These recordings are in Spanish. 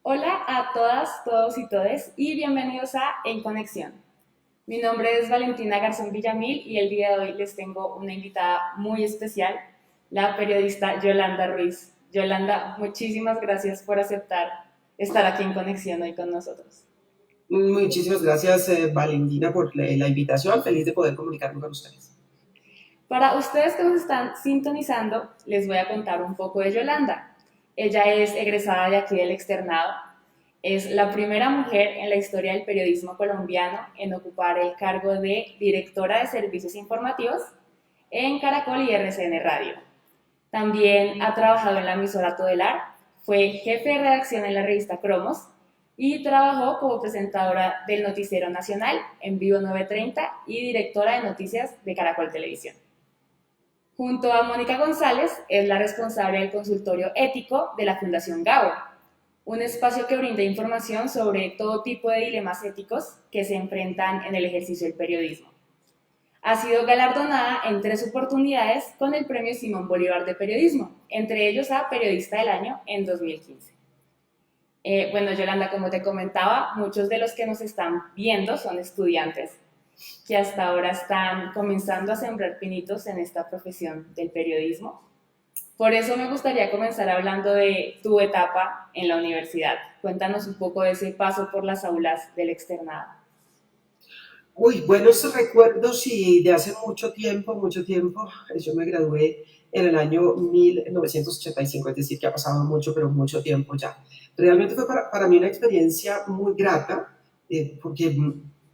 Hola a todas, todos y todes y bienvenidos a En Conexión. Mi nombre es Valentina Garzón Villamil y el día de hoy les tengo una invitada muy especial, la periodista Yolanda Ruiz. Yolanda, muchísimas gracias por aceptar estar aquí en Conexión hoy con nosotros. Muchísimas gracias, Valentina, por la invitación. Feliz de poder comunicarme con ustedes. Para ustedes que nos están sintonizando, les voy a contar un poco de Yolanda. Ella es egresada de aquí del externado. Es la primera mujer en la historia del periodismo colombiano en ocupar el cargo de directora de servicios informativos en Caracol y RCN Radio. También ha trabajado en la emisora Todelar, fue jefe de redacción en la revista Cromos y trabajó como presentadora del Noticiero Nacional en Vivo 930 y directora de noticias de Caracol Televisión. Junto a Mónica González, es la responsable del consultorio ético de la Fundación Gabo, un espacio que brinda información sobre todo tipo de dilemas éticos que se enfrentan en el ejercicio del periodismo. Ha sido galardonada en 3 oportunidades con el Premio Simón Bolívar de Periodismo, entre ellos a Periodista del Año en 2015. Bueno, Yolanda, como te comentaba, muchos de los que nos están viendo son estudiantes que hasta ahora están comenzando a sembrar pinitos en esta profesión del periodismo. Por eso me gustaría comenzar hablando de tu etapa en la universidad. Cuéntanos un poco de ese paso por las aulas del externado. Buenos recuerdos y de hace mucho tiempo, mucho tiempo. Yo me gradué en el año 1985, es decir, que ha pasado mucho, pero mucho tiempo ya. Realmente fue para mí una experiencia muy grata, porque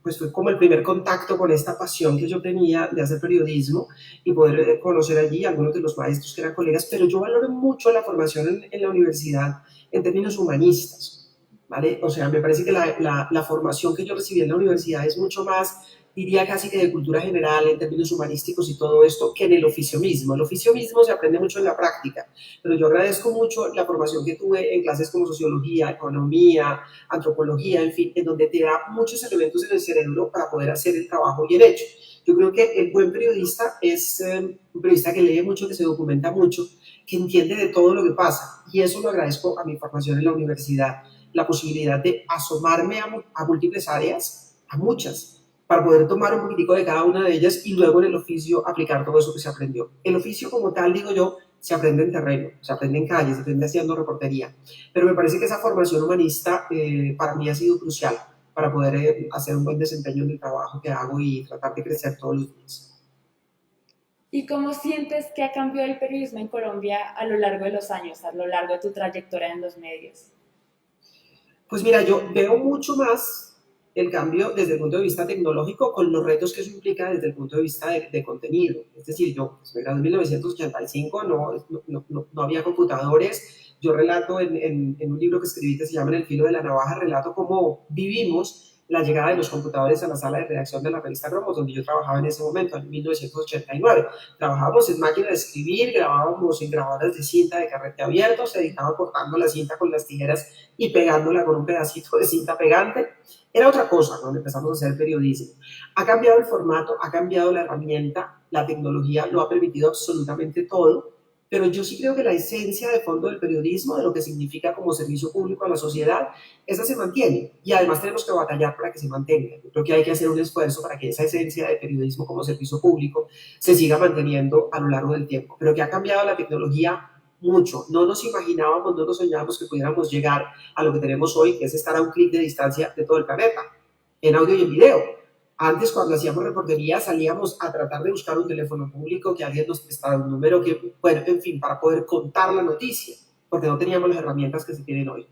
pues fue como el primer contacto con esta pasión que yo tenía de hacer periodismo y poder conocer allí a algunos de los maestros que eran colegas, pero yo valoro mucho la formación en la universidad en términos humanistas. ¿Vale? O sea, me parece que la formación que yo recibí en la universidad es mucho más, diría casi que de cultura general, en términos humanísticos y todo esto, que en el oficio mismo. El oficio mismo se aprende mucho en la práctica, pero yo agradezco mucho la formación que tuve en clases como sociología, economía, antropología, en fin, en donde te da muchos elementos en el cerebro para poder hacer el trabajo bien hecho. Yo creo que el buen periodista es un periodista que lee mucho, que se documenta mucho, que entiende de todo lo que pasa, y eso lo agradezco a mi formación en la universidad, la posibilidad de asomarme a múltiples áreas, a muchas, para poder tomar un poquitico de cada una de ellas y luego en el oficio aplicar todo eso que se aprendió. El oficio como tal, digo yo, se aprende en terreno, se aprende en calles, se aprende haciendo reportería, pero me parece que esa formación humanista para mí ha sido crucial para poder hacer un buen desempeño en el trabajo que hago y tratar de crecer todos los días. ¿Y cómo sientes que ha cambiado el periodismo en Colombia a lo largo de los años, a lo largo de tu trayectoria en los medios? Pues mira, yo veo mucho más el cambio desde el punto de vista tecnológico con los retos que eso implica desde el punto de vista de contenido. Es decir, yo pues, me gradué en 1985, no había computadores. Yo relato en un libro que escribí que se llama En el filo de la navaja, relato cómo vivimos la llegada de los computadores a la sala de redacción de la revista Cromos, donde yo trabajaba en ese momento, en 1989. Trabajábamos en máquina de escribir, grabábamos en grabadoras de cinta de carrete abierto, se editaba cortando la cinta con las tijeras y pegándola con un pedacito de cinta pegante. Era otra cosa cuando empezamos a hacer periodismo. Ha cambiado el formato, ha cambiado la herramienta, la tecnología lo ha permitido absolutamente todo, pero yo sí creo que la esencia de fondo del periodismo, de lo que significa como servicio público a la sociedad, esa se mantiene y además tenemos que batallar para que se mantenga. Yo creo que hay que hacer un esfuerzo para que esa esencia de periodismo como servicio público se siga manteniendo a lo largo del tiempo, pero que ha cambiado la tecnología mucho. No nos imaginábamos, no nos soñábamos que pudiéramos llegar a lo que tenemos hoy, que es estar a un clic de distancia de todo el planeta, en audio y en video. Antes, cuando hacíamos reportería, salíamos a tratar de buscar un teléfono público, que alguien nos prestara un número, que, bueno, en fin, para poder contar la noticia, porque no teníamos las herramientas que se tienen hoy.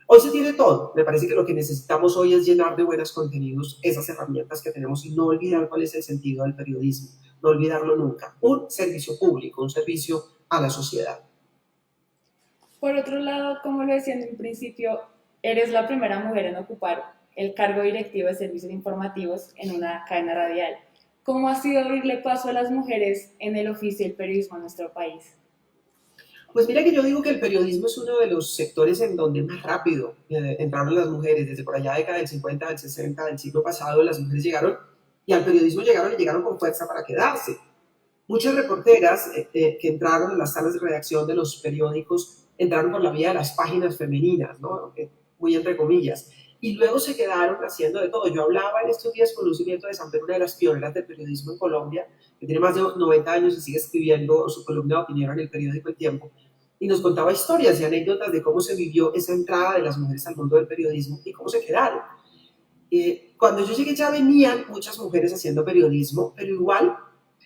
Hoy se tiene todo. Me parece que lo que necesitamos hoy es llenar de buenos contenidos esas herramientas que tenemos y no olvidar cuál es el sentido del periodismo. No olvidarlo nunca. Un servicio público, un servicio a la sociedad. Por otro lado, como lo decía en un principio, eres la primera mujer en ocupar el cargo directivo de servicios informativos en una cadena radial. ¿Cómo ha sido abrirle paso a las mujeres en el oficio del periodismo en nuestro país? Pues mira que yo digo que el periodismo es uno de los sectores en donde más rápido entraron las mujeres. Desde por allá década del 50, del 60, del siglo pasado, las mujeres llegaron y al periodismo llegaron y llegaron con fuerza para quedarse. Muchas reporteras que entraron en las salas de redacción de los periódicos entraron por la vía de las páginas femeninas, ¿no? muy entre comillas. Y luego se quedaron haciendo de todo. Yo hablaba en estos días con Lucy Nieto de San Pedro, una de las pioneras del periodismo en Colombia, que tiene más de 90 años y sigue escribiendo su columna de opinión en el periódico El Tiempo, y nos contaba historias y anécdotas de cómo se vivió esa entrada de las mujeres al mundo del periodismo y cómo se quedaron. Cuando yo llegué ya venían muchas mujeres haciendo periodismo, pero igual,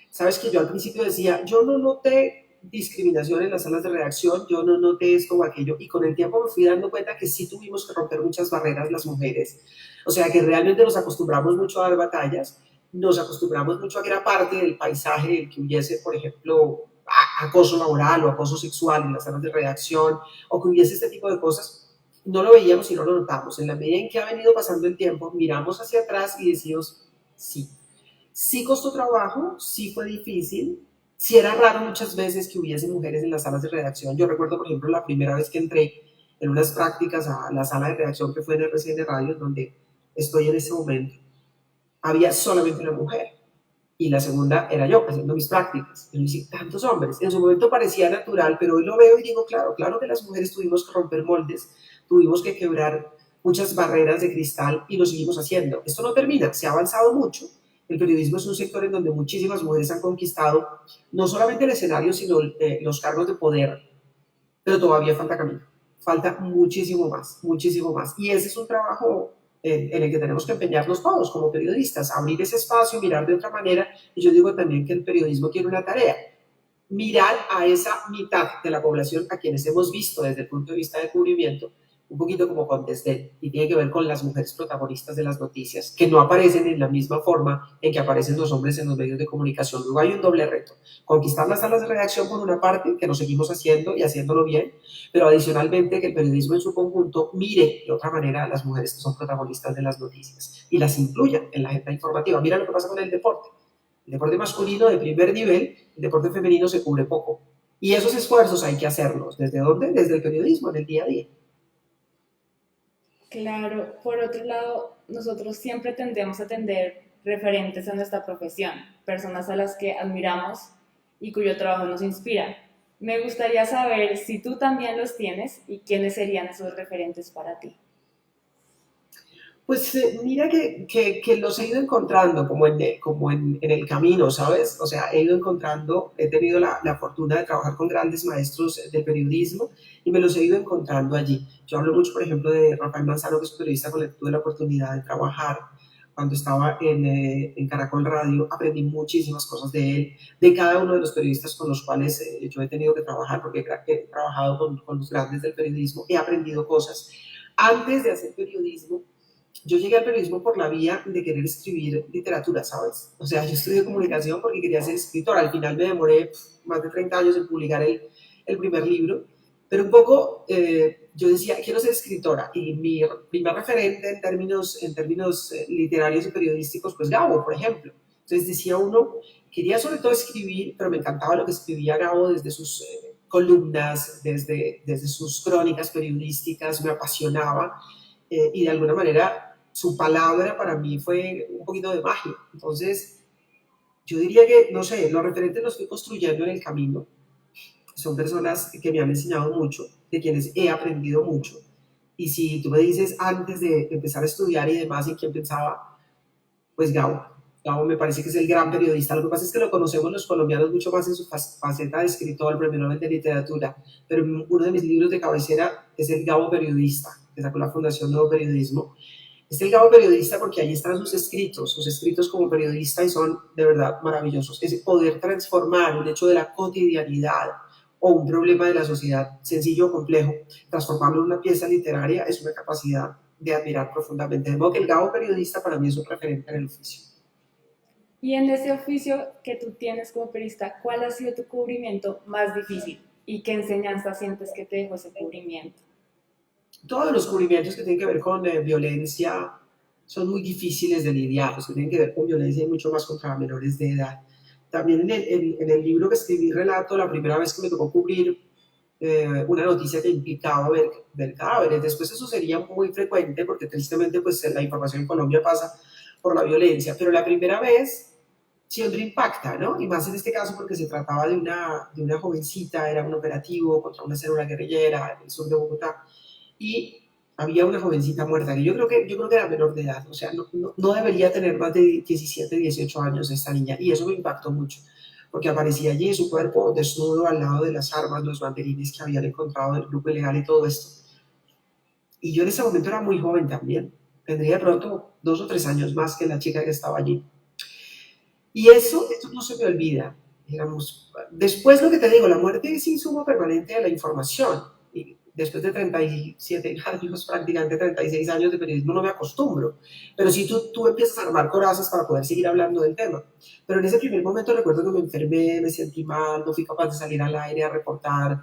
sabes que yo al principio decía, yo no noté discriminación en las salas de redacción, yo no noté esto o aquello, y con el tiempo me fui dando cuenta que sí tuvimos que romper muchas barreras las mujeres, o sea que realmente nos acostumbramos mucho a dar batallas, nos acostumbramos mucho a que era parte del paisaje el que hubiese, por ejemplo, acoso laboral o acoso sexual en las salas de redacción, o que hubiese este tipo de cosas. No lo veíamos y no lo notamos. En la medida en que ha venido pasando el tiempo, miramos hacia atrás y decimos, sí, sí costó trabajo, sí fue difícil, sí era raro muchas veces que hubiese mujeres en las salas de redacción. Yo recuerdo, por ejemplo, la primera vez que entré en unas prácticas a la sala de redacción que fue en RCN Radio, donde estoy en ese momento, había solamente una mujer. Y la segunda era yo, haciendo mis prácticas. Y dije, tantos hombres. En su momento parecía natural, pero hoy lo veo y digo, claro, claro que las mujeres tuvimos que romper moldes, tuvimos que quebrar muchas barreras de cristal y lo seguimos haciendo. Esto no termina, se ha avanzado mucho. El periodismo es un sector en donde muchísimas mujeres han conquistado no solamente el escenario, sino los cargos de poder, pero todavía falta camino. Falta muchísimo más, muchísimo más. Y ese es un trabajo en el que tenemos que empeñarnos todos como periodistas, abrir ese espacio, mirar de otra manera. Y yo digo también que el periodismo tiene una tarea, mirar a esa mitad de la población a quienes hemos visto desde el punto de vista de cubrimiento un poquito como con desdén, y tiene que ver con las mujeres protagonistas de las noticias, que no aparecen en la misma forma en que aparecen los hombres en los medios de comunicación. Luego hay un doble reto: conquistar las salas de redacción por una parte, que lo seguimos haciendo y haciéndolo bien, pero adicionalmente que el periodismo en su conjunto mire de otra manera a las mujeres que son protagonistas de las noticias y las incluya en la agenda informativa. Mira lo que pasa con el deporte. El deporte masculino de primer nivel, el deporte femenino se cubre poco. Y esos esfuerzos hay que hacerlos. ¿Desde dónde? Desde el periodismo, en el día a día. Claro, por otro lado, nosotros siempre tendemos a tener referentes a nuestra profesión, personas a las que admiramos y cuyo trabajo nos inspira. Me gustaría saber si tú también los tienes y quiénes serían esos referentes para ti. Pues mira que los he ido encontrando como en el camino, ¿sabes? O sea, he ido encontrando, he tenido la fortuna de trabajar con grandes maestros del periodismo y me los he ido encontrando allí. Yo hablo mucho, por ejemplo, de Rafael Manzano, que es un periodista con el que tuve la oportunidad de trabajar cuando estaba en Caracol Radio. Aprendí muchísimas cosas de él, de cada uno de los periodistas con los cuales yo he tenido que trabajar, porque he trabajado con los grandes del periodismo, he aprendido cosas. Antes de hacer periodismo, yo llegué al periodismo por la vía de querer escribir literatura, ¿sabes? O sea, yo estudié comunicación porque quería ser escritora. Al final me demoré más de 30 años en publicar el primer libro, pero un poco yo decía, quiero ser escritora. Y mi primer referente en términos literarios y periodísticos, pues Gabo, por ejemplo. Entonces decía uno, quería sobre todo escribir, pero me encantaba lo que escribía Gabo desde sus columnas, desde sus crónicas periodísticas, me apasionaba. Y de alguna manera su palabra para mí fue un poquito de magia. Entonces, yo diría que, no sé, los referentes los fui construyendo en el camino. Son personas que me han enseñado mucho, de quienes he aprendido mucho. Y si tú me dices antes de empezar a estudiar y demás en quién pensaba, pues Gabo. Gabo me parece que es el gran periodista. Lo que pasa es que lo conocemos los colombianos mucho más en su faceta de escritor, premio Nobel de literatura. Pero uno de mis libros de cabecera es El Gabo Periodista, que sacó la Fundación Nuevo Periodismo. Es el Gabo Periodista porque ahí están sus escritos como periodista, y son de verdad maravillosos. Ese poder transformar un hecho de la cotidianidad o un problema de la sociedad, sencillo o complejo, transformarlo en una pieza literaria, es una capacidad de admirar profundamente. De modo que el Gabo Periodista para mí es un referente en el oficio. Y en ese oficio que tú tienes como periodista, ¿cuál ha sido tu cubrimiento más difícil? ¿Y qué enseñanza sientes que te dejó ese cubrimiento? Todos los cubrimientos que tienen que ver con violencia son muy difíciles de lidiar. Los que tienen que ver con violencia y mucho más contra menores de edad. También en el libro que escribí relato la primera vez que me tocó cubrir una noticia que implicaba ver cadáveres. Después eso sería muy frecuente porque tristemente pues la información en Colombia pasa por la violencia, pero la primera vez siempre impacta, ¿no? Y más en este caso porque se trataba de una jovencita, era un operativo contra una célula guerrillera en el sur de Bogotá. Y había una jovencita muerta, que yo creo que era menor de edad, o sea, no debería tener más de 17, 18 años esta niña, y eso me impactó mucho, porque aparecía allí su cuerpo desnudo al lado de las armas, los banderines que habían encontrado del grupo ilegal y todo esto. Y yo en ese momento era muy joven también, tendría de pronto 2 o 3 años más que la chica que estaba allí. Y eso no se me olvida. Digamos, después lo que te digo, la muerte es insumo permanente de la información. Y después de 37 años, prácticamente 36 años de periodismo, no me acostumbro. Pero sí tú empiezas a armar corazas para poder seguir hablando del tema. Pero en ese primer momento recuerdo que me enfermé, me sentí mal, no fui capaz de salir al aire a reportar.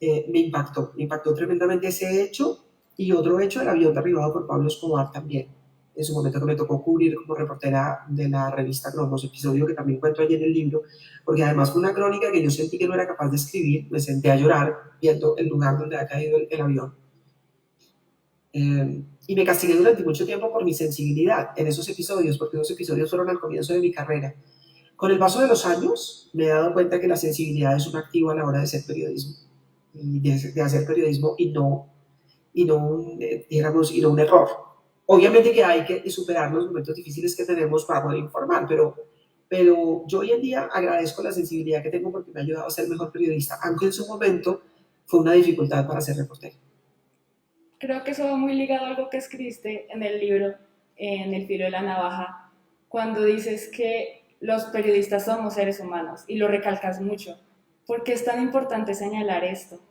Me impactó tremendamente ese hecho y otro hecho, el avión derribado por Pablo Escobar también. En su momento que me tocó cubrir como reportera de la revista Cromos, episodio que también cuento allí en el libro, porque además fue una crónica que yo sentí que no era capaz de escribir, me senté a llorar viendo el lugar donde ha caído el avión. Y me castigué durante mucho tiempo por mi sensibilidad en esos episodios, porque esos episodios fueron al comienzo de mi carrera. Con el paso de los años me he dado cuenta que la sensibilidad es un activo a la hora de hacer periodismo y de hacer periodismo y no un error. Obviamente que hay que superar los momentos difíciles que tenemos para poder informar, pero yo hoy en día agradezco la sensibilidad que tengo porque me ha ayudado a ser mejor periodista, aunque en su momento fue una dificultad para ser reportero. Creo que eso va muy ligado a algo que escribiste en el libro, en El filo de la navaja, cuando dices que los periodistas somos seres humanos y lo recalcas mucho. ¿Por qué es tan importante señalar esto?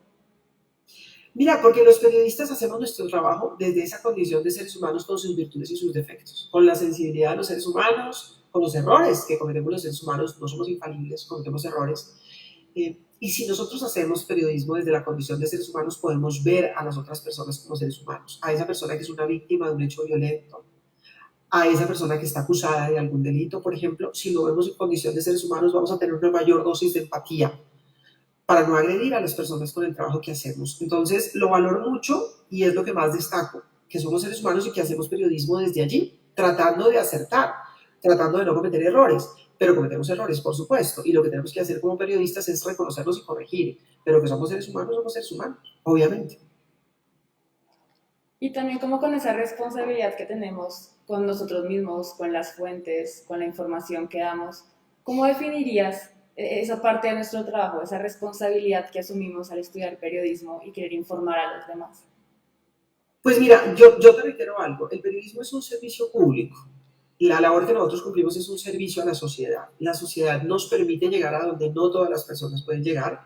Mira, porque los periodistas hacemos nuestro trabajo desde esa condición de seres humanos con sus virtudes y sus defectos, con la sensibilidad de los seres humanos, con los errores que cometemos los seres humanos, no somos infalibles, cometemos errores. Y si nosotros hacemos periodismo desde la condición de seres humanos, podemos ver a las otras personas como seres humanos, a esa persona que es una víctima de un hecho violento, a esa persona que está acusada de algún delito, por ejemplo, si lo vemos en condición de seres humanos, vamos a tener una mayor dosis de empatía para no agredir a las personas con el trabajo que hacemos. Entonces, lo valoro mucho y es lo que más destaco, que somos seres humanos y que hacemos periodismo desde allí, tratando de acertar, tratando de no cometer errores, pero cometemos errores, por supuesto, y lo que tenemos que hacer como periodistas es reconocerlos y corregir, pero que somos seres humanos, obviamente. Y también como con esa responsabilidad que tenemos con nosotros mismos, con las fuentes, con la información que damos, ¿cómo definirías esa parte de nuestro trabajo, esa responsabilidad que asumimos al estudiar periodismo y querer informar a los demás? Pues mira, yo te reitero algo, el periodismo es un servicio público. La labor que nosotros cumplimos es un servicio a la sociedad. La sociedad nos permite llegar a donde no todas las personas pueden llegar.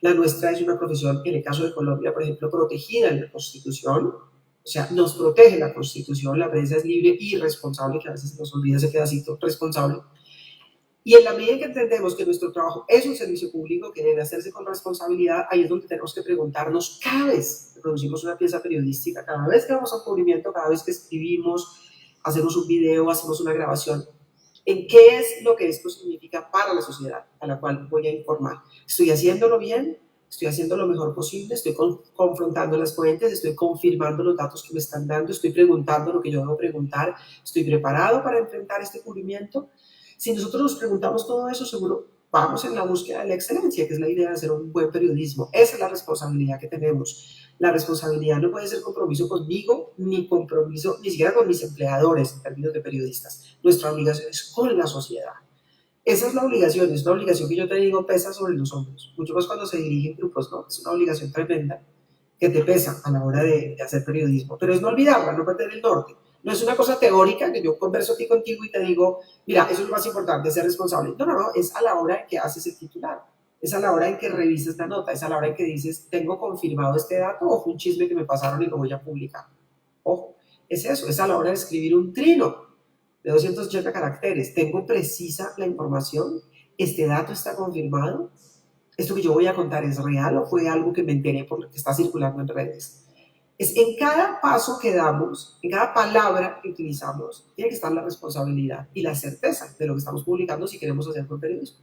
La nuestra es una profesión, en el caso de Colombia, por ejemplo, protegida en la Constitución. O sea, nos protege la Constitución, la prensa es libre y responsable, que a veces se nos olvida ese pedacito, responsable. Y en la medida en que entendemos que nuestro trabajo es un servicio público que debe hacerse con responsabilidad, ahí es donde tenemos que preguntarnos cada vez que producimos una pieza periodística, cada vez que vamos a un cubrimiento, cada vez que escribimos, hacemos un video, hacemos una grabación, en qué es lo que esto significa para la sociedad a la cual voy a informar. ¿Estoy haciéndolo bien? ¿Estoy haciendo lo mejor posible? ¿Estoy confrontando las fuentes? ¿Estoy confirmando los datos que me están dando? ¿Estoy preguntando lo que yo debo preguntar? ¿Estoy preparado para enfrentar este cubrimiento? Si nosotros nos preguntamos todo eso, seguro vamos en la búsqueda de la excelencia, que es la idea de hacer un buen periodismo. Esa es la responsabilidad que tenemos. La responsabilidad no puede ser compromiso conmigo, ni compromiso ni siquiera con mis empleadores en términos de periodistas. Nuestra obligación es con la sociedad. Esa es una obligación que yo te digo pesa sobre los hombros, mucho más cuando se dirigen grupos, ¿no? Es una obligación tremenda que te pesa a la hora de hacer periodismo, pero es no olvidarla, no perder el norte. No es una cosa teórica que yo converso aquí contigo y te digo, mira, eso es lo más importante, ser responsable. No, no, no, es a la hora en que haces el titular, es a la hora en que revisas la nota, es a la hora en que dices, tengo confirmado este dato o fue un chisme que me pasaron y lo voy a publicar. Ojo, es eso, es a la hora de escribir un trino de 280 caracteres. Tengo precisa la información, este dato está confirmado, esto que yo voy a contar es real o fue algo que me enteré por lo que está circulando en redes. Es en cada paso que damos, en cada palabra que utilizamos, tiene que estar la responsabilidad y la certeza de lo que estamos publicando si queremos hacer buen periodismo.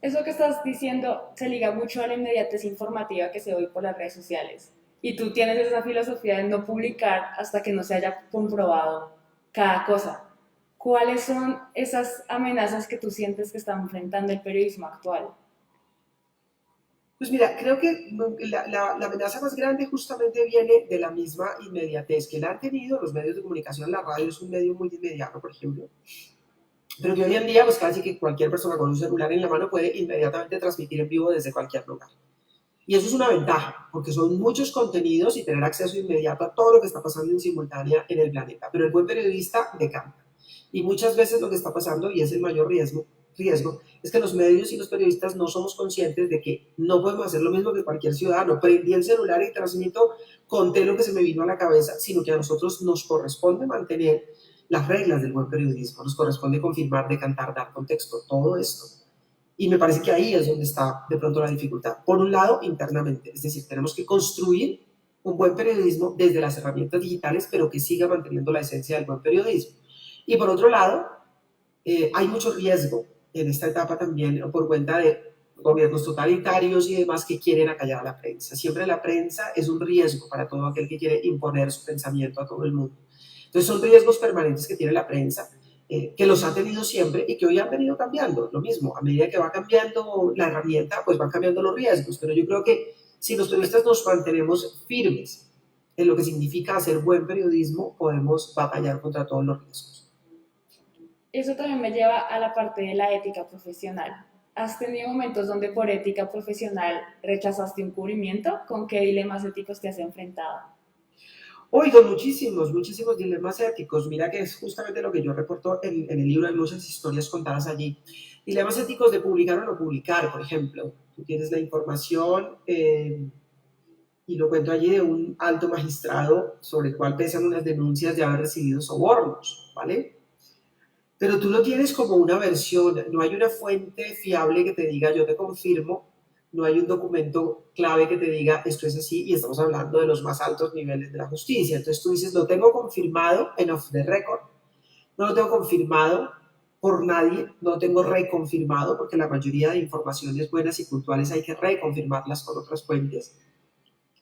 Eso que estás diciendo se liga mucho a la inmediatez informativa que se ve hoy por las redes sociales. Y tú tienes esa filosofía de no publicar hasta que no se haya comprobado cada cosa. ¿Cuáles son esas amenazas que tú sientes que está enfrentando el periodismo actual? Pues mira, creo que la amenaza más grande justamente viene de la misma inmediatez que la han tenido los medios de comunicación. La radio es un medio muy inmediato, por ejemplo, pero que hoy en día pues casi que cualquier persona con un celular en la mano puede inmediatamente transmitir en vivo desde cualquier lugar. Y eso es una ventaja, porque son muchos contenidos y tener acceso inmediato a todo lo que está pasando en simultánea en el planeta. Pero el buen periodista decanta. Y muchas veces lo que está pasando, y es el mayor riesgo, es que los medios y los periodistas no somos conscientes de que no podemos hacer lo mismo que cualquier ciudadano. Prendí el celular y transmito, conté lo que se me vino a la cabeza, sino que a nosotros nos corresponde mantener las reglas del buen periodismo, nos corresponde confirmar, decantar, dar contexto, todo esto. Y me parece que ahí es donde está de pronto la dificultad. Por un lado, internamente, es decir, tenemos que construir un buen periodismo desde las herramientas digitales, pero que siga manteniendo la esencia del buen periodismo. Y por otro lado, hay mucho riesgo en esta etapa también por cuenta de gobiernos totalitarios y demás que quieren acallar a la prensa. Siempre la prensa es un riesgo para todo aquel que quiere imponer su pensamiento a todo el mundo. Entonces son riesgos permanentes que tiene la prensa, que los ha tenido siempre y que hoy han venido cambiando. Lo mismo, a medida que va cambiando la herramienta, pues van cambiando los riesgos. Pero yo creo que si los periodistas nos mantenemos firmes en lo que significa hacer buen periodismo, podemos batallar contra todos los riesgos. Eso también me lleva a la parte de la ética profesional. ¿Has tenido momentos donde por ética profesional rechazaste un cubrimiento? ¿Con qué dilemas éticos te has enfrentado? Oigo, muchísimos dilemas éticos. Mira que es justamente lo que yo reporto en el libro, hay muchas historias contadas allí. Dilemas éticos de publicar o no publicar, por ejemplo. Tú tienes la información y lo cuento allí de un alto magistrado sobre el cual pesan unas denuncias de haber recibido sobornos, ¿vale? Pero tú lo tienes como una versión, no hay una fuente fiable que te diga yo te confirmo, no hay un documento clave que te diga esto es así y estamos hablando de los más altos niveles de la justicia. Entonces tú dices, lo tengo confirmado en off the record, no lo tengo confirmado por nadie, no lo tengo reconfirmado porque la mayoría de informaciones buenas y puntuales hay que reconfirmarlas con otras fuentes.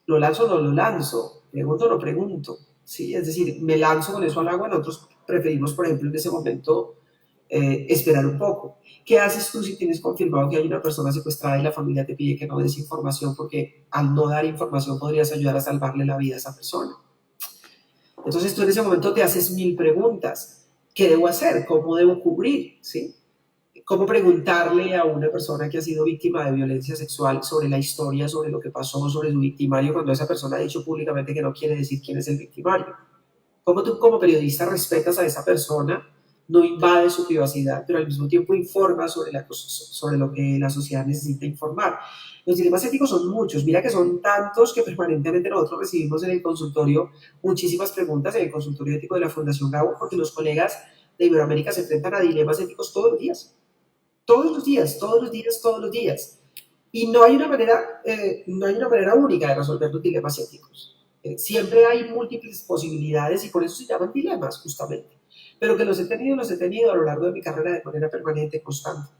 ¿Lo lanzo o no lo lanzo? ¿Pregunto o no pregunto? ¿Sí? Es decir, me lanzo con eso al agua, nosotros preferimos, por ejemplo, en ese momento esperar un poco. ¿Qué haces tú si tienes confirmado que hay una persona secuestrada y la familia te pide que no des información porque al no dar información podrías ayudar a salvarle la vida a esa persona? Entonces tú en ese momento te haces mil preguntas. ¿Qué debo hacer? ¿Cómo debo cubrir? ¿Sí? ¿Cómo preguntarle a una persona que ha sido víctima de violencia sexual sobre la historia, sobre lo que pasó, sobre su victimario, cuando esa persona ha dicho públicamente que no quiere decir quién es el victimario? ¿Cómo tú como periodista respetas a esa persona, no invades su privacidad, pero al mismo tiempo informas sobre lo que la sociedad necesita informar? Los dilemas éticos son muchos, mira que son tantos que permanentemente nosotros recibimos en el consultorio muchísimas preguntas en el consultorio ético de la Fundación Gabo, porque los colegas de Iberoamérica se enfrentan a dilemas éticos todos los días. Todos los días, todos los días, todos los días. Y no hay una manera única de resolver los dilemas éticos. Siempre hay múltiples posibilidades y por eso se llaman dilemas, justamente. Pero que los he tenido a lo largo de mi carrera de manera permanente, constante.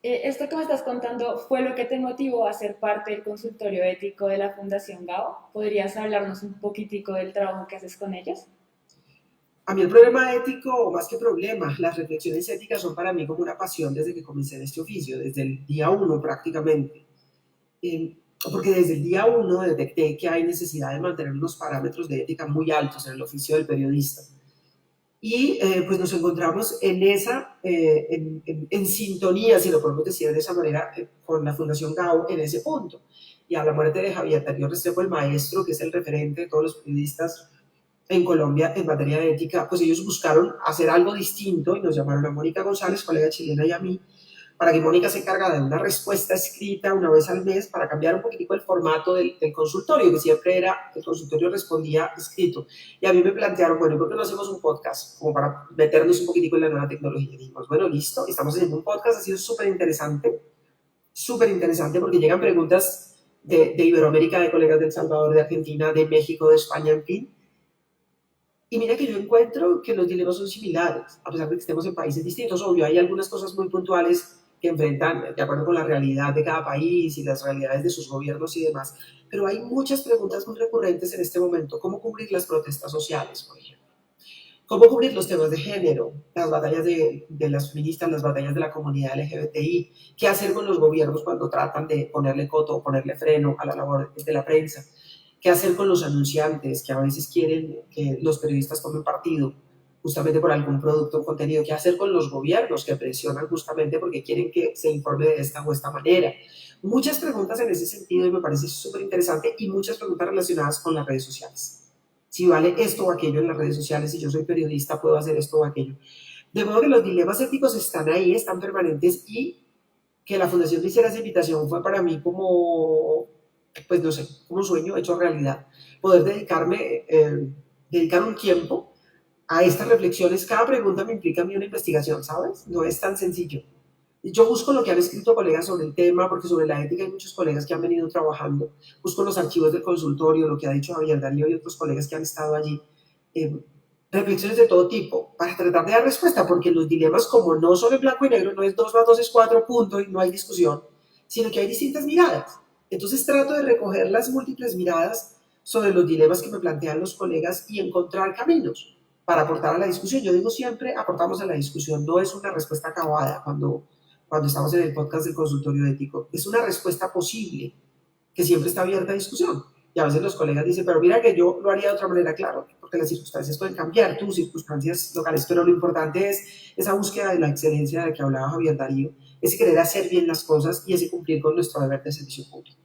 Esto que me estás contando fue lo que te motivó a ser parte del consultorio ético de la Fundación Gao. ¿Podrías hablarnos un poquitico del trabajo que haces con ellos? A mí el problema ético, o más que problema, las reflexiones éticas son para mí como una pasión desde que comencé en este oficio, desde el día uno prácticamente. Porque desde el día uno detecté que hay necesidad de mantener unos parámetros de ética muy altos en el oficio del periodista. Y pues nos encontramos en sintonía, si lo podemos decir de esa manera, con la Fundación Gao en ese punto. Y a la muerte de Javier Darío Restrepo, el maestro, que es el referente de todos los periodistas en Colombia en materia de ética, pues ellos buscaron hacer algo distinto y nos llamaron a Mónica González, colega chilena, y a mí, para que Mónica se encargara de una respuesta escrita una vez al mes para cambiar un poquitico el formato del consultorio, que siempre era, el consultorio respondía escrito. Y a mí me plantearon, bueno, ¿por qué no hacemos un podcast? Como para meternos un poquitico en la nueva tecnología. Y dijimos, bueno, listo, estamos haciendo un podcast, ha sido súper interesante porque llegan preguntas de Iberoamérica, de colegas de El Salvador, de Argentina, de México, de España, en fin. Y mira que yo encuentro que los dilemas son similares, a pesar de que estemos en países distintos. Obvio, hay algunas cosas muy puntuales que enfrentan de acuerdo con la realidad de cada país y las realidades de sus gobiernos y demás. Pero hay muchas preguntas muy recurrentes en este momento. ¿Cómo cubrir las protestas sociales, por ejemplo? cómo cubrir los temas de género, las batallas de las feministas, las batallas de la comunidad LGBTI, qué hacer con los gobiernos cuando tratan de ponerle coto o ponerle freno a la labor de la prensa, qué hacer con los anunciantes que a veces quieren que los periodistas tomen partido justamente por algún producto o contenido, qué hacer con los gobiernos que presionan justamente porque quieren que se informe de esta o esta manera. Muchas preguntas en ese sentido y me parece súper interesante y muchas preguntas relacionadas con las redes sociales. Si vale esto o aquello en las redes sociales, si yo soy periodista, puedo hacer esto o aquello. De modo que los dilemas éticos están ahí, están permanentes y que la Fundación me hiciera esa invitación fue para mí como, pues no sé, como un sueño hecho realidad. Poder dedicar un tiempo a estas reflexiones. Cada pregunta me implica a mí una investigación, ¿sabes? No es tan sencillo. Yo busco lo que han escrito colegas sobre el tema, porque sobre la ética hay muchos colegas que han venido trabajando. Busco los archivos del consultorio, lo que ha dicho Javier Darío y otros colegas que han estado allí. Eh, Reflexiones de todo tipo, para tratar de dar respuesta, porque los dilemas, como no son en blanco y negro, no es 2 más 2 es 4, punto, y no hay discusión, sino que hay distintas miradas. Entonces trato de recoger las múltiples miradas sobre los dilemas que me plantean los colegas y encontrar caminos para aportar a la discusión. Yo digo siempre, aportamos a la discusión, no es una respuesta acabada cuando estamos en el podcast del consultorio ético, es una respuesta posible que siempre está abierta a discusión. Y a veces los colegas dicen, pero mira que yo lo haría de otra manera, claro, porque las circunstancias pueden cambiar, tus circunstancias locales, pero lo importante es esa búsqueda de la excelencia de la que hablaba Javier Darío, ese querer hacer bien las cosas y ese cumplir con nuestro deber de servicio público.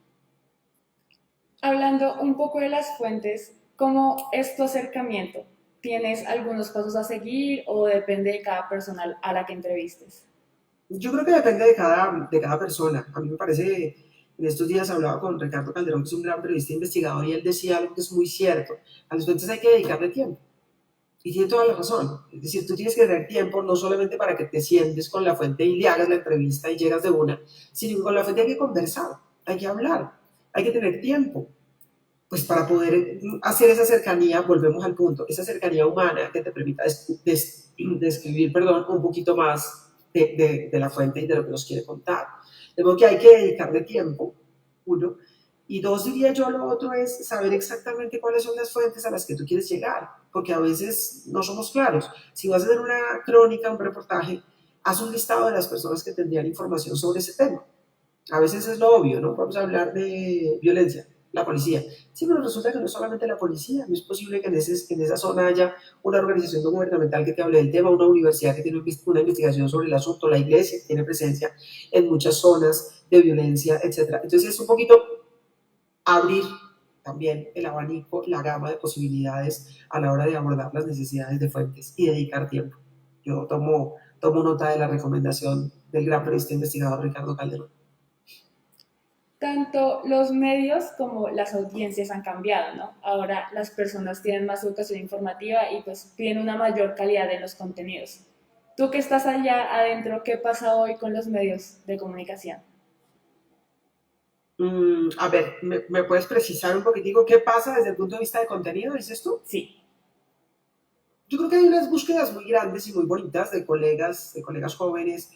Hablando un poco de las fuentes, ¿cómo es tu acercamiento? ¿Tienes algunos pasos a seguir o depende de cada persona a la que entrevistes? Yo creo que depende de cada persona. A mí me parece, en estos días hablaba con Ricardo Calderón, que es un gran periodista e investigador, y él decía algo que es muy cierto. A los fuentes hay que dedicarle tiempo. Y tiene toda la razón. Es decir, tú tienes que tener tiempo no solamente para que te sientes con la fuente y le hagas la entrevista y llegas de una, sino que con la fuente hay que conversar, hay que hablar, hay que tener tiempo. Pues para poder hacer esa cercanía, volvemos al punto, esa cercanía humana que te permita describir, perdón, un poquito más de la fuente y de lo que nos quiere contar. De modo que hay que dedicarle tiempo, uno, y dos, diría yo, lo otro es saber exactamente cuáles son las fuentes a las que tú quieres llegar, porque a veces no somos claros. Si vas a hacer una crónica, un reportaje, haz un listado de las personas que tendrían información sobre ese tema. A veces es lo obvio, ¿no? Vamos a hablar de violencia, la policía. Sí, pero resulta que no es solamente la policía, no es posible que en esa zona haya una organización no gubernamental que te hable del tema, una universidad que tiene una investigación sobre el asunto, la iglesia que tiene presencia en muchas zonas de violencia, etc. Entonces es un poquito abrir también el abanico, la gama de posibilidades a la hora de abordar las necesidades de fuentes y dedicar tiempo. Yo tomo nota de la recomendación del gran periodista investigador Ricardo Calderón. Tanto los medios como las audiencias han cambiado, ¿no? Ahora las personas tienen más educación informativa y pues piden una mayor calidad en los contenidos. Tú que estás allá adentro, ¿qué pasa hoy con los medios de comunicación? A ver, ¿me puedes precisar un poquitico qué pasa desde el punto de vista de contenido, dices tú? Sí. Yo creo que hay unas búsquedas muy grandes y muy bonitas de colegas jóvenes,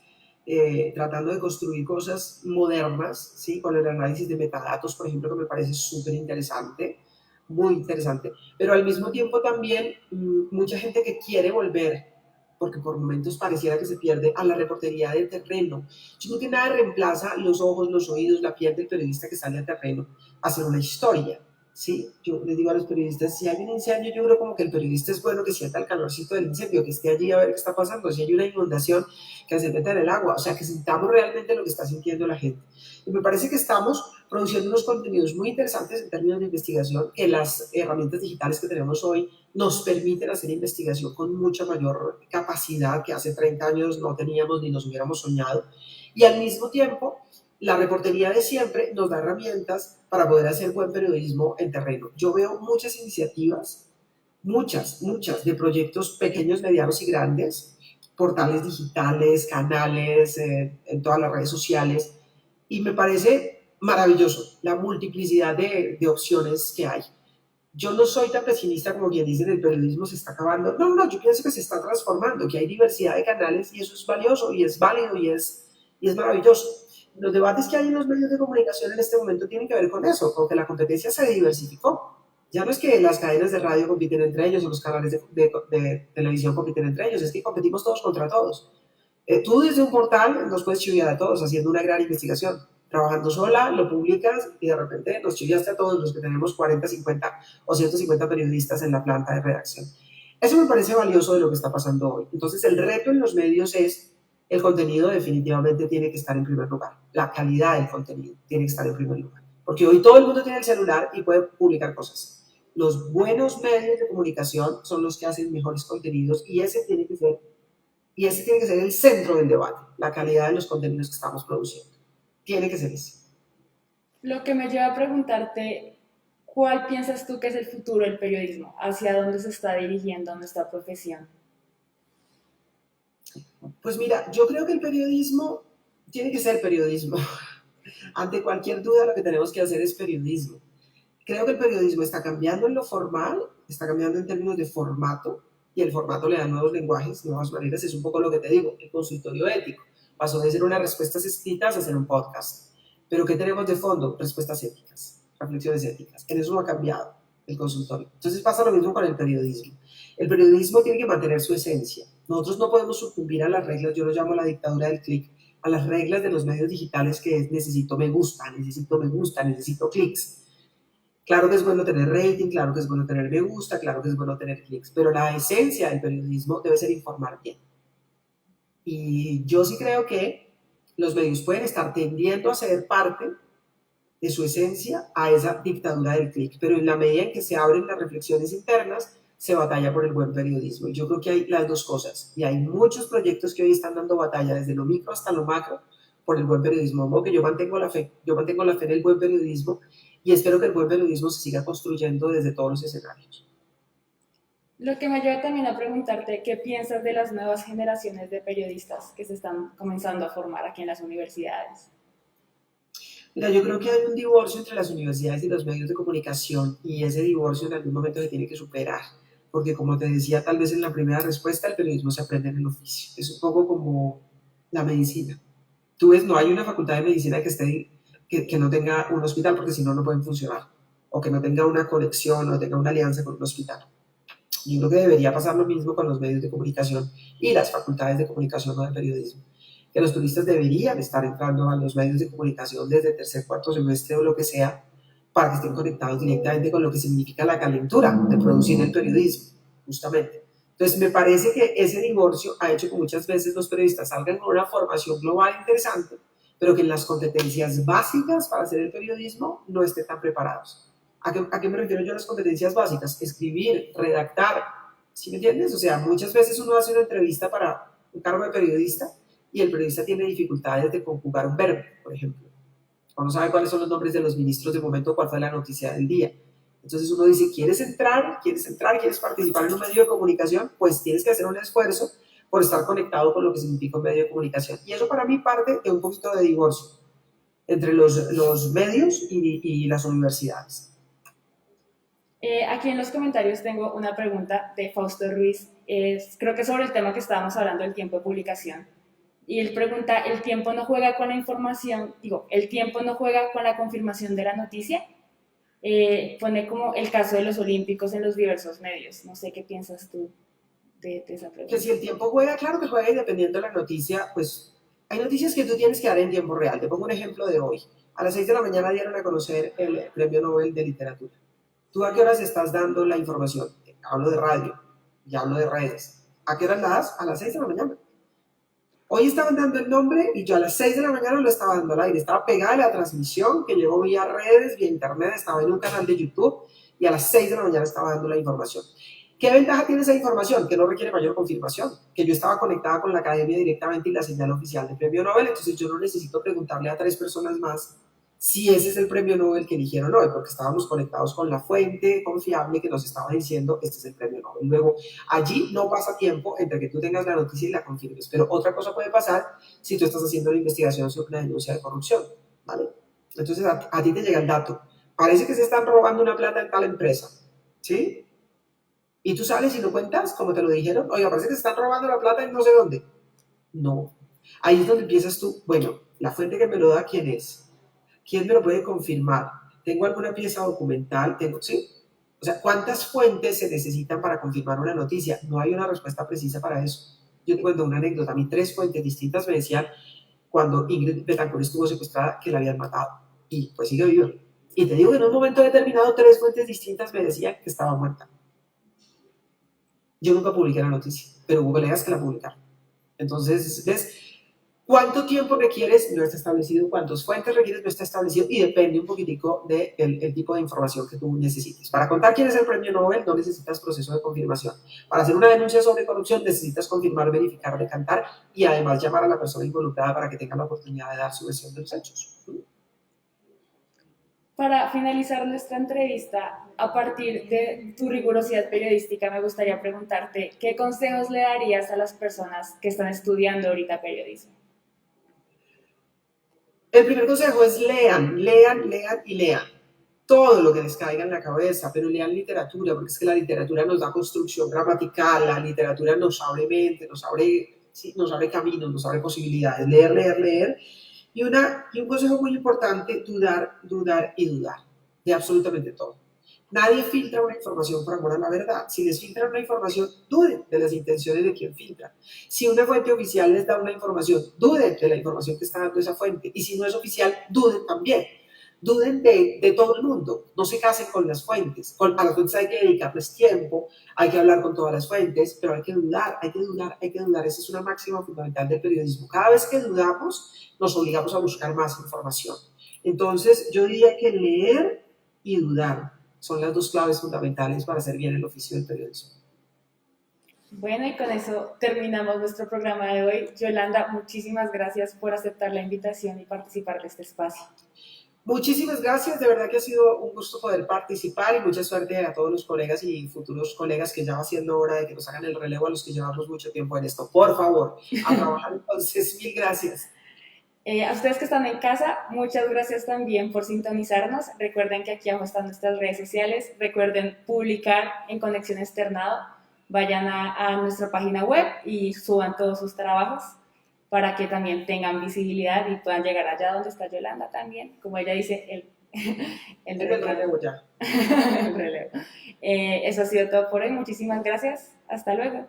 tratando de construir cosas modernas, ¿sí? Con el análisis de metadatos, por ejemplo, que me parece súper interesante, muy interesante. Pero al mismo tiempo también mucha gente que quiere volver, porque por momentos pareciera que se pierde, a la reportería de terreno. Yo creo que nada reemplaza los ojos, los oídos, la piel del periodista que sale a terreno a hacer una historia. Sí, yo les digo a los periodistas, si hay un incendio, yo creo como que el periodista es bueno que sienta el calorcito del incendio, que esté allí a ver qué está pasando, si hay una inundación, que se meta en el agua, o sea, que sintamos realmente lo que está sintiendo la gente. Y me parece que estamos produciendo unos contenidos muy interesantes en términos de investigación, que las herramientas digitales que tenemos hoy nos permiten hacer investigación con mucha mayor capacidad que hace 30 años no teníamos ni nos hubiéramos soñado. Y al mismo tiempo, la reportería de siempre nos da herramientas para poder hacer buen periodismo en terreno. Yo veo muchas iniciativas, muchas, de proyectos pequeños, medianos y grandes, portales digitales, canales, en todas las redes sociales, y me parece maravilloso la multiplicidad de opciones que hay. Yo no soy tan pesimista como quien dice que el periodismo se está acabando. No, no, yo pienso que se está transformando, que hay diversidad de canales y eso es valioso y es válido y es maravilloso. Los debates que hay en los medios de comunicación en este momento tienen que ver con eso, con que la competencia se diversificó. Ya no es que las cadenas de radio compiten entre ellos o los canales de televisión compiten entre ellos, es que competimos todos contra todos. Tú desde un portal nos puedes chiviar a todos haciendo una gran investigación. Trabajando sola, lo publicas y de repente nos chiviaste a todos los que tenemos 40, 50 o 150 periodistas en la planta de redacción. Eso me parece valioso de lo que está pasando hoy. Entonces, el reto en los medios es el contenido definitivamente tiene que estar en primer lugar. La calidad del contenido tiene que estar en primer lugar. Porque hoy todo el mundo tiene el celular y puede publicar cosas. Los buenos medios de comunicación son los que hacen mejores contenidos y ese tiene que ser el centro del debate, la calidad de los contenidos que estamos produciendo. Tiene que ser ese. Lo que me lleva a preguntarte, ¿cuál piensas tú que es el futuro del periodismo? ¿Hacia dónde se está dirigiendo nuestra profesión? Pues mira, yo creo que el periodismo tiene que ser periodismo. Ante cualquier duda lo que tenemos que hacer es periodismo. Creo que el periodismo está cambiando en lo formal, está cambiando en términos de formato, y el formato le da nuevos lenguajes, nuevas maneras, es un poco lo que te digo, el consultorio ético. Pasó de ser unas respuestas escritas a ser un podcast. Pero ¿qué tenemos de fondo? Respuestas éticas, reflexiones éticas. En eso no ha cambiado el consultorio. Entonces pasa lo mismo con el periodismo. El periodismo tiene que mantener su esencia. Nosotros no podemos sucumbir a las reglas, yo lo llamo la dictadura del clic, a las reglas de los medios digitales que es necesito me gusta, necesito clics. Claro que es bueno tener rating, claro que es bueno tener me gusta, claro que es bueno tener clics, pero la esencia del periodismo debe ser informar bien. Y yo sí creo que los medios pueden estar tendiendo a ser parte de su esencia a esa dictadura del clic, pero en la medida en que se abren las reflexiones internas, se batalla por el buen periodismo. Y yo creo que hay las dos cosas, y hay muchos proyectos que hoy están dando batalla desde lo micro hasta lo macro por el buen periodismo, porque yo mantengo la fe en el buen periodismo y espero que el buen periodismo se siga construyendo desde todos los escenarios. Lo que me lleva también a preguntarte, ¿qué piensas de las nuevas generaciones de periodistas que se están comenzando a formar aquí en las universidades? Mira, yo creo que hay un divorcio entre las universidades y los medios de comunicación y ese divorcio en algún momento se tiene que superar, porque como te decía tal vez en la primera respuesta, el periodismo se aprende en el oficio. Es un poco como la medicina. Tú ves, no hay una facultad de medicina que no tenga un hospital porque si no, no pueden funcionar, o que no tenga una conexión o tenga una alianza con un hospital. Yo creo que debería pasar lo mismo con los medios de comunicación y las facultades de comunicación o de periodismo, que los turistas deberían estar entrando a los medios de comunicación desde tercer, cuarto semestre o lo que sea, para que estén conectados directamente con lo que significa la calentura de producir el periodismo, justamente. Entonces, me parece que ese divorcio ha hecho que muchas veces los periodistas salgan con una formación global interesante, pero que en las competencias básicas para hacer el periodismo no estén tan preparados. ¿A qué me refiero yo a las competencias básicas? Escribir, redactar, ¿sí me entiendes? O sea, muchas veces uno hace una entrevista para un cargo de periodista y el periodista tiene dificultades de conjugar un verbo, por ejemplo. O no sabe cuáles son los nombres de los ministros de momento, cuál fue la noticia del día. Entonces uno dice, ¿quieres entrar? ¿Quieres participar en un medio de comunicación? Pues tienes que hacer un esfuerzo por estar conectado con lo que significa un medio de comunicación. Y eso para mí parte de un poquito de divorcio entre los medios y las universidades. Aquí en los comentarios tengo una pregunta de Fausto Ruiz, creo que sobre el tema que estábamos hablando, el tiempo de publicación. Y él pregunta, ¿el tiempo no juega con la información? ¿El tiempo no juega con la confirmación de la noticia? Pone como el caso de los olímpicos en los diversos medios. No sé qué piensas tú de esa pregunta. Que si el tiempo juega, claro que juega y dependiendo de la noticia, pues hay noticias que tú tienes que dar en tiempo real. Te pongo un ejemplo de hoy. A las 6 de la mañana dieron a conocer el Premio Nobel de Literatura. ¿Tú a qué horas estás dando la información? Hablo de radio y hablo de redes. ¿A qué horas la das? A las 6 de la mañana. Hoy estaban dando el nombre y yo a las 6 de la mañana lo estaba dando al aire. Estaba pegada a la transmisión que llegó vía redes, vía internet, estaba en un canal de YouTube y a las 6 de la mañana estaba dando la información. ¿Qué ventaja tiene esa información? Que no requiere mayor confirmación, que yo estaba conectada con la academia directamente y la señal oficial del Premio Nobel, entonces yo no necesito preguntarle a 3 personas más si ese es el Premio Nobel que eligieron hoy, porque estábamos conectados con la fuente confiable que nos estaba diciendo este es el Premio Nobel. Luego, allí no pasa tiempo entre que tú tengas la noticia y la confirmes, pero otra cosa puede pasar si tú estás haciendo una investigación sobre una denuncia de corrupción, ¿vale? Entonces a ti te llega el dato, parece que se están robando una plata en tal empresa, ¿sí? Y tú sales y no cuentas, como te lo dijeron, oiga, parece que se están robando la plata en no sé dónde. No. Ahí es donde empiezas tú, bueno, la fuente que me lo da, ¿quién es? ¿Quién me lo puede confirmar? ¿Tengo alguna pieza documental? ¿Sí? O sea, ¿cuántas fuentes se necesitan para confirmar una noticia? No hay una respuesta precisa para eso. Yo te cuento una anécdota. A mí 3 fuentes distintas me decían cuando Ingrid Betancourt estuvo secuestrada que la habían matado. Y pues sigue viva. Y te digo que en un momento determinado 3 fuentes distintas me decían que estaba muerta. Yo nunca publiqué la noticia, pero hubo colegas que la publicaron. Entonces, ¿ves? ¿Cuánto tiempo requieres? No está establecido. ¿Cuántas fuentes requieres? No está establecido. Y depende un poquitico del tipo de información que tú necesites. Para contar quién es el premio Nobel, no necesitas proceso de confirmación. Para hacer una denuncia sobre corrupción, necesitas confirmar, verificar, decantar y además llamar a la persona involucrada para que tenga la oportunidad de dar su versión de los hechos. Para finalizar nuestra entrevista, a partir de tu rigurosidad periodística, me gustaría preguntarte, ¿qué consejos le darías a las personas que están estudiando ahorita periodismo? El primer consejo es lean, lean, lean y lean. Todo lo que les caiga en la cabeza, pero lean literatura, porque es que la literatura nos da construcción gramatical, la literatura nos abre mente, sí, nos abre caminos, nos abre posibilidades. Leer, leer, leer. Y un consejo muy importante, dudar, dudar y dudar de absolutamente todo. Nadie filtra una información por amor a la verdad. Si les filtran una información, duden de las intenciones de quien filtra. Si una fuente oficial les da una información, duden de la información que está dando esa fuente. Y si no es oficial, duden también. Duden de todo el mundo. No se casen con las fuentes. A las fuentes hay que dedicarles tiempo, hay que hablar con todas las fuentes, pero hay que dudar, hay que dudar, hay que dudar. Esa es una máxima fundamental del periodismo. Cada vez que dudamos, nos obligamos a buscar más información. Entonces, yo diría que leer y dudar son las 2 claves fundamentales para hacer bien el oficio del periodismo. Bueno, y con eso terminamos nuestro programa de hoy. Yolanda, muchísimas gracias por aceptar la invitación y participar de este espacio. Muchísimas gracias, de verdad que ha sido un gusto poder participar y mucha suerte a todos los colegas y futuros colegas que ya va siendo hora de que nos hagan el relevo a los que llevamos mucho tiempo en esto. Por favor, a trabajar entonces, mil gracias. A ustedes que están en casa, muchas gracias también por sintonizarnos. Recuerden que aquí abajo están nuestras redes sociales. Recuerden publicar en Conexión Externado. Vayan a nuestra página web y suban todos sus trabajos para que también tengan visibilidad y puedan llegar allá donde está Yolanda también. Como ella dice, el relevo ya. el relevo. Eso ha sido todo por hoy. Muchísimas gracias. Hasta luego.